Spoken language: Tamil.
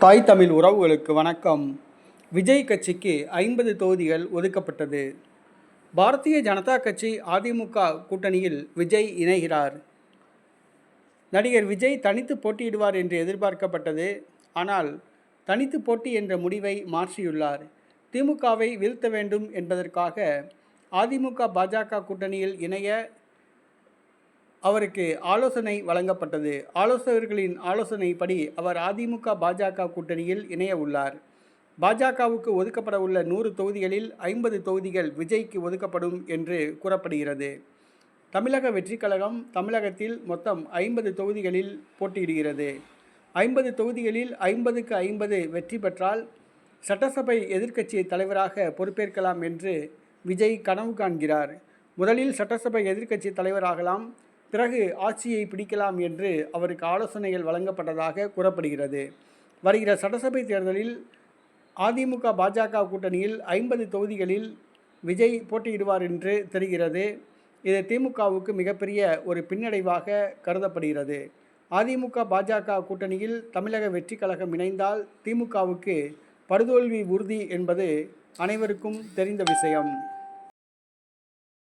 தாய் தமிழ் உறவுகளுக்கு வணக்கம். விஜய் கட்சிக்கு 50 தொகுதிகள் ஒதுக்கப்பட்டது. பாரதிய ஜனதா கட்சி அதிமுக கூட்டணியில் விஜய் இணைகிறார். நடிகர் விஜய் தனித்து போட்டியிடுவார் என்று எதிர்பார்க்கப்பட்டது. ஆனால் தனித்து போட்டி என்ற முடிவை மாற்றியுள்ளார். திமுகவை வீழ்த்த வேண்டும் என்பதற்காக அதிமுக பாஜக கூட்டணியில் இணைய அவருக்கு ஆலோசனை வழங்கப்பட்டது. ஆலோசகர்களின் ஆலோசனைப்படி அவர் அதிமுக பாஜக கூட்டணியில் இணைய உள்ளார். பாஜகவுக்கு ஒதுக்கப்பட உள்ள 100 தொகுதிகளில் 50 தொகுதிகள் விஜய்க்கு ஒதுக்கப்படும் என்று கூறப்படுகிறது. தமிழக வெற்றிக் கழகம் தமிழகத்தில் மொத்தம் 50 தொகுதிகளில் போட்டியிடுகிறது. 50 தொகுதிகளில் 50க்கு 50 வெற்றி பெற்றால் சட்டசபை எதிர்க்கட்சி தலைவராக பொறுப்பேற்கலாம் என்று விஜய் கனவு காண்கிறார். முதலில் சட்டசபை எதிர்க்கட்சி தலைவராகலாம், பிறகு ஆட்சியை பிடிக்கலாம் என்று அவருக்கு ஆலோசனைகள் வழங்கப்பட்டதாக கூறப்படுகிறது. வருகிற சட்டசபை தேர்தலில் அதிமுக பாஜக கூட்டணியில் 50 தொகுதிகளில் விஜய் போட்டியிடுவார் என்று தெரிகிறது. இது திமுகவுக்கு மிகப்பெரிய ஒரு பின்னடைவாக கருதப்படுகிறது. அதிமுக பாஜக கூட்டணியில் தமிழக வெற்றி கழகம் இணைந்தால் திமுகவுக்கு படுதோல்வி உறுதி என்பது அனைவருக்கும் தெரிந்த விஷயம்.